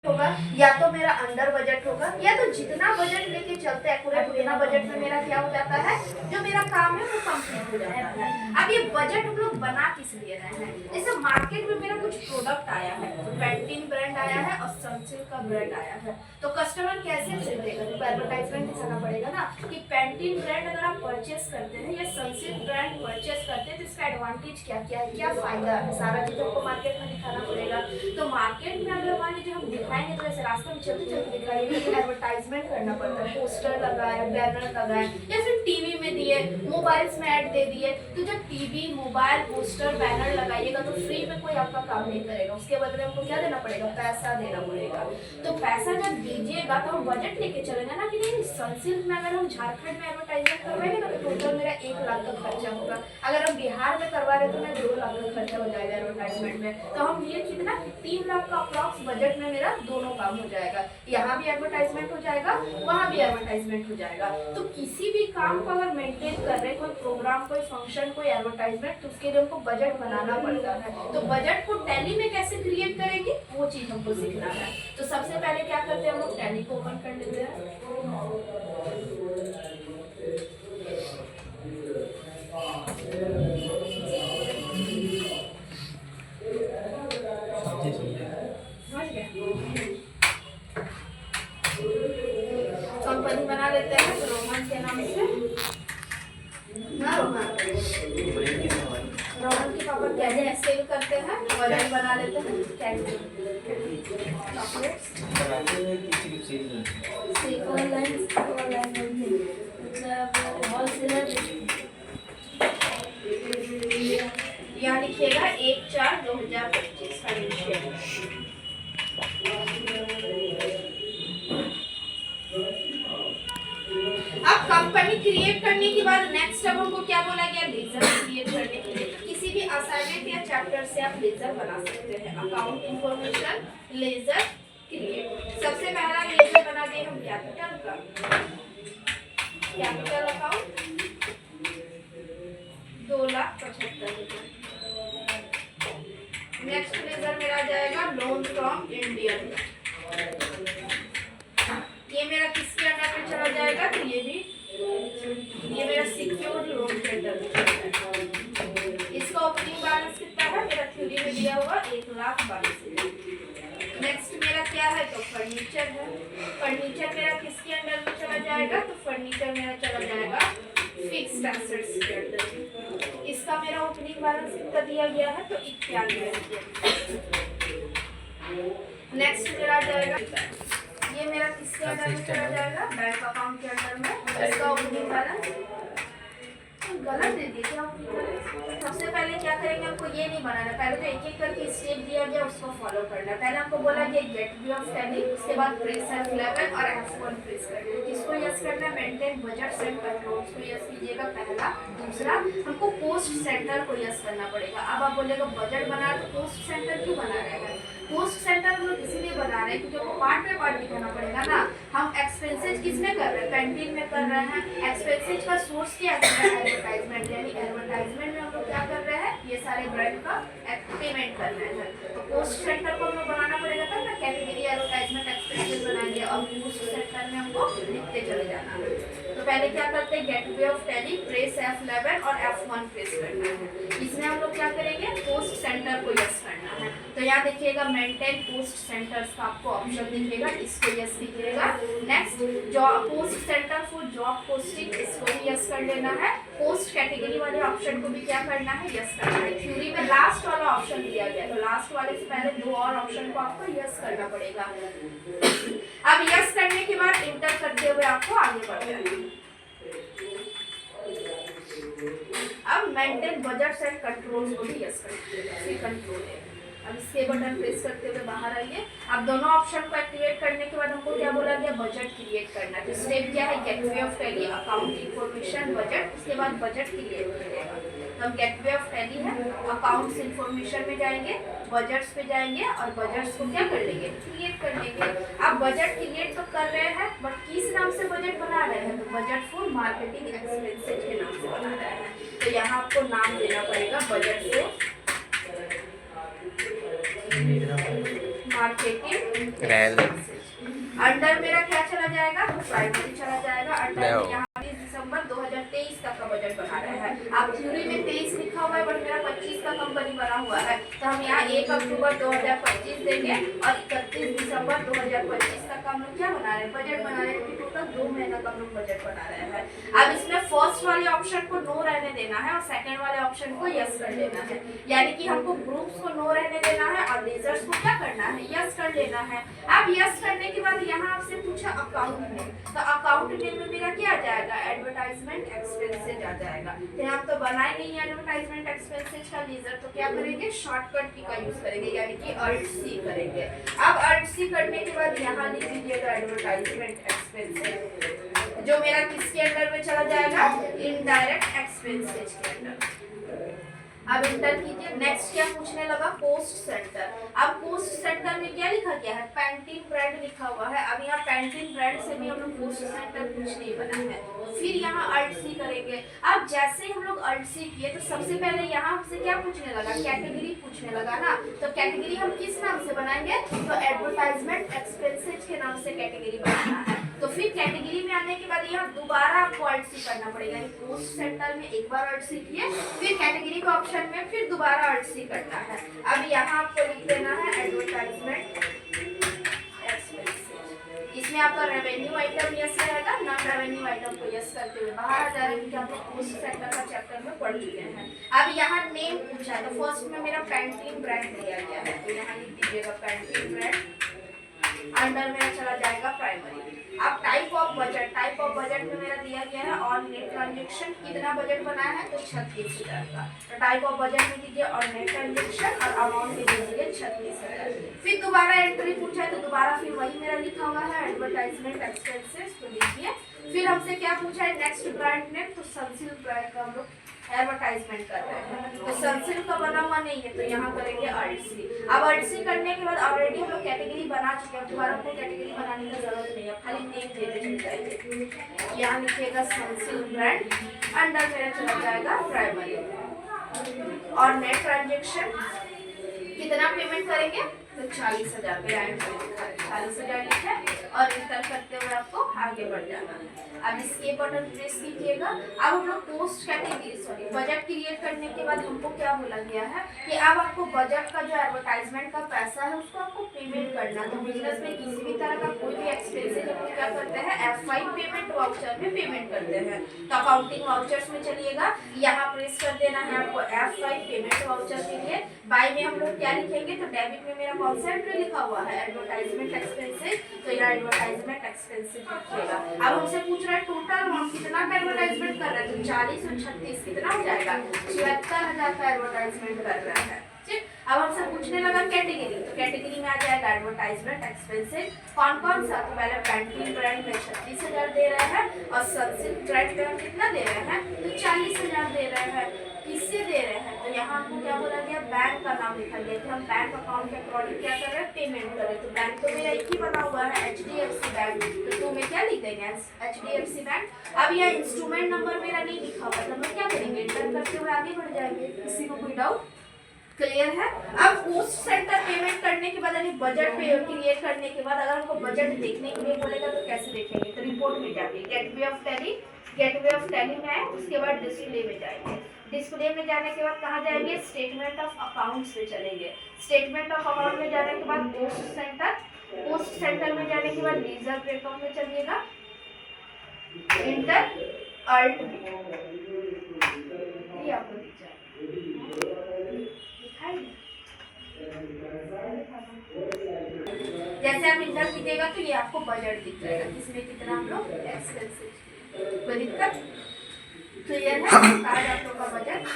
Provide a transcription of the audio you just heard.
होगा या तो मेरा अंडर बजट होगा या तो जितना बजट लेके चलते हैं पूरे उतना बजट में मेरा क्या हो जाता है, जो मेरा काम है वो कंप्लीट हो जाता है। अब ये बजट हम लोग बना किस लिए रहे हैं, जैसे मार्केट में मेरा कुछ प्रोडक्ट आया है, पैंटीन ब्रांड आया है और सनसिल्क का ब्रांड आया है, तो कस्टमर कैसे खरीदेगा, तो एडवर्टाइजमेंट दिखाना पड़ेगा ना कि पैंटीन ब्रांड अगर आप परचेस करते हैं या सनसिल्क ब्रांड परचेस करते हैं तो इसका एडवांटेज क्या क्या है, क्या फायदा है, सारा चीज आपको मार्केट में दिखाना पड़ेगा। तो मार्केट में अगर मान लीजिए हम दिखाएंगे तो ऐसे रास्ते में चलते चलते दिखाएंगे तो एडवर्टाइजमेंट करना पड़ता है, पोस्टर लगाए, बैनर लगाए या फिर टीवी में दिए, मोबाइल्स में ऐड दे दिए। तो जब टीवी, मोबाइल, पोस्टर, बैनर लगाइएगा तो फ्री में कोई आपका काम नहीं करेगा, उसके बदले हमको क्या देना पड़ेगा, पैसा देना पड़ेगा। तो पैसा जब दीजिएगा तो हम बजट लेके चलेंगे ना कि नहीं, सनसिल्क में अगर हम झारखंड में एडवर्टाइजमेंट करवाएंगे ना तो टोटल मेरा 1 लाख का खर्चा होगा, अगर हम बिहार में करवा रहे तो मैं 2 लाख का खर्चा हो जाएगा एडवर्टाइजमेंट में। तो हम ये कितना 3 लाख का अप्रॉक्स बजट में मेरा दोनों काम हो जाएगा, यहाँ भी एडवर्टाइजमेंट हो जाएगा, वहाँ भी एडवर्टाइजमेंट हो जाएगा। तो किसी भी काम को अगर मेंटेन कर रहे, कोई प्रोग्राम, कोई फंक्शन, कोई एडवर्टाइजमेंट, तो उसके लिए हमको बजट बनाना पड़ता है। तो बजट को टैली में कैसे क्रिएट करेंगे वो चीज हमको सीखना है। तो सबसे पहले क्या करते हैं, हम लोग टैली को ओपन कर लेते हैं। कंपनी बना लेते हैं रोहन के नाम से ना, रोहन की पापा कैंडी सेल करते हैं, वजन बना लेते हैं कैंडी चॉकलेट्स यहाँ लिखिएगा 1/4/2025 फाइनेंशियल। अब कंपनी क्रिएट करने के बाद नेक्स्ट अब हमको क्या बोला गया, लेजर क्रिएट करने के लिए। किसी भी असाइनमेंट या चैप्टर से आप लेजर बना सकते हैं। Account information laser create. सबसे पहला लेजर बना दिए हम कैपिटल का, कैपिटल अकाउंट 2,75,000। नेक्स्ट लेजर मेरा आ जाएगा लोन फ्रॉम इंडियन, ये मेरा किसके अंडर में चला जाएगा, तो ये मेरा सिक्योर्ड लोन के अंडर में चला जाएगा। इसका ओपनिंग बैलेंस कितना है, मेरा थ्योरी में दिया हुआ 1,22,000। नेक्स्ट मेरा क्या है, तो फर्नीचर है। फर्नीचर मेरा किसके अंडर में चला जाएगा, तो फर्नीचर मेरा चला जाएगा फिक्स्ड एसेट्स के अंडर। इसका मेरा ओपनिंग बैलेंस कितना दिया गया है, तो 91,000। नेक्स्ट मेरा आ जाएगा, ये मेरा किसके अंडर में चला जाएगा, बैंक अकाउंट के अंडर में। इसका ओपनिंग बैलेंस गलत दे दिए क्या, सबसे पहले क्या करेंगे, हमको ये नहीं बनाना, पहले तो एक एक करके स्टेप दिया गया उसको फॉलो करना। पहले हमको बोला गया गेट व्यू ऑफ टैली, उसके बाद प्रेस F11 और F1 प्रेस करना है। किसको यस करना है, मेंटेन बजट सेंड कंट्रोल्स को यस कीजिएगा पहला। दूसरा हमको पोस्ट सेंटर को यस करना पड़ेगा। अब आप बोलेगा बजट बना तो पोस्ट सेंटर क्यों बना रहे हैं, पोस्ट सेंटर हम लोग इसीलिए बना रहे हैं क्योंकि हमको पार्ट पे पार्ट दिखाना पड़ेगा ना। हम एक्सपेंसेज किस में कर रहे हैं, कैंटीन में कर रहे हैं। एक्सपेंसेज का सोर्स क्या है, एडवर्टाइजमेंट, यानी एडवर्टाइजमेंट में हम लोग क्या कर रहे हैं, ये सारे ब्रांड का पेमेंट कर रहे हैं। तो पोस्ट सेंटर को हम लोग बनाना पड़ेगा तब ना, कैटेगरी एडवर्टाइजमेंट एक्सपेंसेज बनाएंगे और पोस्ट सेंटर में हमको लिखते चले जाना है। तो पहले क्या करते हैं, gateway of tally, press F11 और F1 प्रेस करना है। इसमें हम लोग क्या करेंगे, पोस्ट सेंटर को यस करना है। तो यहाँ देखिएगा मेंटेन पोस्ट सेंटर्स का आपको ऑप्शन दिखेगा, इसको यस कीजिएगा। Next job post centre for job posting, इसको भी यस कर लेना है। पोस्ट कैटेगरी वाले ऑप्शन को भी क्या करना है, यस करना है। थ्योरी में लास्ट वाला ऑप्शन दिया गया, तो लास्ट वाले से पहले 2 और ऑप्शन को आपको यस करना पड़ेगा। अब यस करने के बाद इंटर करते हुए आपको आगे बढ़ जाना है। अब मेंटेन बजट एंड कंट्रोल्स को भी यस करना कंट्रोल है। अब इसके बटन प्रेस करते हुए बाहर आइए। अब दोनों ऑप्शन को एक्टिवेट करने के बाद हमको क्या बोला गया, बजट क्रिएट करना है। तो स्टेप क्या है, gateway of tally, account information, budget, उसके बाद बजट क्रिएट करेगा। तो हम गेटवे ऑफ टैली है, अकाउंट्स इंफॉर्मेशन में जाएंगे, बजट्स पे जाएंगे और बजट्स को क्या कर लेंगे, क्रिएट कर लेंगे। अब बजट क्रिएट तो कर रहे हैं बट किस नाम से बजट बना रहे हैं, तो बजट फॉर मार्केटिंग एक्सपेंसेस के नाम से बना रहे हैं। तो यहाँ आपको नाम देना पड़ेगा बजट फॉर मार्केटिंग रहने अंडर मेरा क्या चला जाएगा, प्राइमरी चला जाएगा। Under No. यहाँ 20 दिसंबर 2023 तक का बजट बना रहे हैं। आप थ्योरी में 23 लिखा हुआ है, बट मेरा 25 का कंपनी बना हुआ है, तो हम यहाँ 1 अक्टूबर 2025 देंगे और 31 दिसंबर 2025 तक का हम लोग क्या बना रहे हैं, बजट बना रहे हैं। टोटल 2 महीना का हम लोग बजट बना रहे हैं। अब इसमें फर्स्ट वाले ऑप्शन को नो रहने देना है और सेकंड वाले ऑप्शन को यस कर देना है, यानी कि हमको ग्रुप्स को नो रहने देना है और लेजर्स को क्या करना है, यस कर लेना है। अब यस करने के बाद यहाँ आपसे पूछा अकाउंट नेम, तो अकाउंट नेम में मेरा क्या आ जाएगा, एडवर्टाइजमेंट एक्सपेंसेज आ जाएगा। तो हम तो बनाए नहीं एडवर्टाइजमेंट एक्सपेंसेज का लेजर, तो क्या करेंगे, शॉर्टकट की का यूज करेंगे, यानी कि अल्ट सी करेंगे। अब अल्ट सी करने के बाद यहाँ लिख लीजिएगा एडवर्टाइजमेंट एक्सपेंसेज, जो मेरा किसके अंडर में चला जाएगा, इनडायरेक्ट एक्सपेंसेज के अंडर। अब इंटर कीजिए। नेक्स्ट क्या पूछने लगा, पोस्ट सेंटर। अब पोस्ट सेंटर में क्या लिखा गया है, पैंटीन ब्रांड लिखा हुआ है। अब यहाँ पैंटीन ब्रांड से भी हम लोग पोस्ट सेंटर कुछ नहीं बना है, फिर यहाँ अल्ट सी करेंगे। अब जैसे हम लोग अल्ट सी किए तो सबसे पहले यहाँ हमसे क्या पूछने लगा, कैटेगरी पूछने लगा ना, तो कैटेगरी हम किस नाम से बनाएंगे, तो एडवर्टाइजमेंट एक्सपेंसेज के नाम से कैटेगरी बनाना है। तो फिर कैटेगरी में आने के बाद यहाँ दोबारा आपको अल्ट सी करना पड़ेगा, यानी पोस्ट सेंटर में एक बार अल्ट सी किए, फिर कैटेगरी का ऑप्शन में फिर दोबारा अल्ट सी करना है। अब यहाँ आपको लिख देना है एडवर्टाइजमेंट एक्सपेंसेज। इसमें आपका रेवेन्यू आइटम यस रहेगा, नॉन रेवेन्यू आइटम को यस करते हुए बाहर आ जा रहे हैं, क्योंकि आप लोग पोस्ट सेंटर का चैप्टर में पढ़ चुके हैं। अब यहाँ नेम पूछा है, तो फर्स्ट में मेरा पैंटीन ब्रांड दिया गया है, तो यहाँ लिख दीजिएगा पैंटीन ब्रांड। अंडर मेरा चला जाएगा प्राइमरी। अब type of budget, type of budget में मेरा दिया गया है ऑन नेट ट्रांजेक्शन, कितना बजट बनाया है, तो 36,000 का। तो टाइप ऑफ बजट में दीजिए ऑन नेट ट्रांजेक्शन और अमाउंट में दीजिए 36,000। फिर दोबारा एंट्री पूछा है, तो दोबारा फिर वही मेरा लिखा हुआ है एडवर्टाइजमेंट एक्सपेंसेस, तो लीजिए। फिर हमसे क्या पूछा है, नेक्स्ट ब्रांड नेम, तो सनसिल्क ब्रांड का हम लोग एडवर्टाइजमेंट कर रहे हैं, तो सनसिल्क का बना हुआ नहीं है, तो यहाँ करेंगे अल्ट सी। अब अल्ट सी करने के बाद ऑलरेडी हम लोग कैटेगरी बना चुके हैं, दोबारा कोई कैटेगरी बनाने की जरूरत नहीं है, खाली नेम देते चले जाएंगे। यहाँ लिखिएगा सनसिल्क ब्रांड, अंडर मेरा चला जाएगा प्राइमरी। और नेट ट्रांजेक्शन कितना पेमेंट करेंगे, तो 40,000 पे आएंगे, 40,000 लिखा और इंटर करते हुए आपको आगे बढ़ जाना है। अब इसके बटन प्रेस कीजिएगा। अब हम लोग पोस्ट कैटेगरी बजट क्रिएट करने के बाद हमको क्या बोला गया है कि अब आपको बजट का जो एडवर्टाइजमेंट का पैसा है उसको आपको पेमेंट करना। तो बिजनेस में किसी भी तरह का कोई भी एक्सपेंसेस हम लोग क्या करते हैं, F5 पेमेंट वाउचर में पेमेंट करते हैं। तो अकाउंटिंग वाउचर्स में चलिएगा, यहाँ प्रेस कर देना है आपको F5 पेमेंट वाउचर के लिए। बाय में हम लोग क्या लिखेंगे, तो डेबिट में मेरा कौन सा एंट्री लिखा हुआ है, एडवर्टाइजमेंट एक्सपेंसेस, तो यहाँ एडवर्टाइजमेंट एक्सपेंसेस लिखिएगा। अब हमसे पूछ रहा है टोटल हम कितना का एडवर्टाइजमेंट कर रहे हैं, तो 40 और 36 कितना हो जाएगा, 76,000 का एडवर्टाइजमेंट कर रहा है। ठीक, अब हमसे पूछने लगा कैटेगरी, तो कैटेगरी में आ जाएगा एडवर्टाइजमेंट एक्सपेंसेस। कौन कौन सा, तो पहले पैंटीन ब्रांड में 36,000 दे रहे हैं और सनसिल्क ब्रांड में हम कितना दे रहे हैं, तो 40,000 दे रहे हैं। किससे दे रहे हैं, तो यहाँ हमको क्या बोला गया, बैंक का नाम लिखा गया कि हम बैंक अकाउंट के अकॉर्डिंग क्या कर रहे हैं, पेमेंट कर रहे हैं। तो बैंक तो मेरा एक ही बना हुआ है HDFC बैंक, तो 2 में क्या लिख देंगे, HDFC बैंक। अब यह इंस्ट्रूमेंट नंबर मेरा नहीं लिखा हुआ, तो हम लोग क्या करेंगे, एंटर करते हुए आगे बढ़ जाएंगे। किसी को कोई डाउट, क्लियर है। अब पोस्ट सेंटर पेमेंट करने के बाद, यानी बजट क्रिएट करने के बाद अगर हमको बजट देखने के लिए बोलेगा तो कैसे देखेंगे, तो रिपोर्ट में जाके गेटवे ऑफ टैली में आए, उसके बाद डिस्प्ले में जाएंगे। डिस्प्ले में जाने के बाद कहाँ जाएंगे, स्टेटमेंट ऑफ अकाउंट्स में चलेंगे। स्टेटमेंट ऑफ अकाउंट में जाने के बाद पोस्ट सेंटर में जाने के बाद लीजर ब्रेकआउट में चलिएगा, इंटर अल्ट ये आपको दिख जाएगा। जैसे आप इंटर कीजिएगा तो ये आपको बजट दिख जाएगा, इसमें कितना हम लोग एक्सपेंसेस, कोई दिक्कत, क्लियर है। आज आप लोग का बजट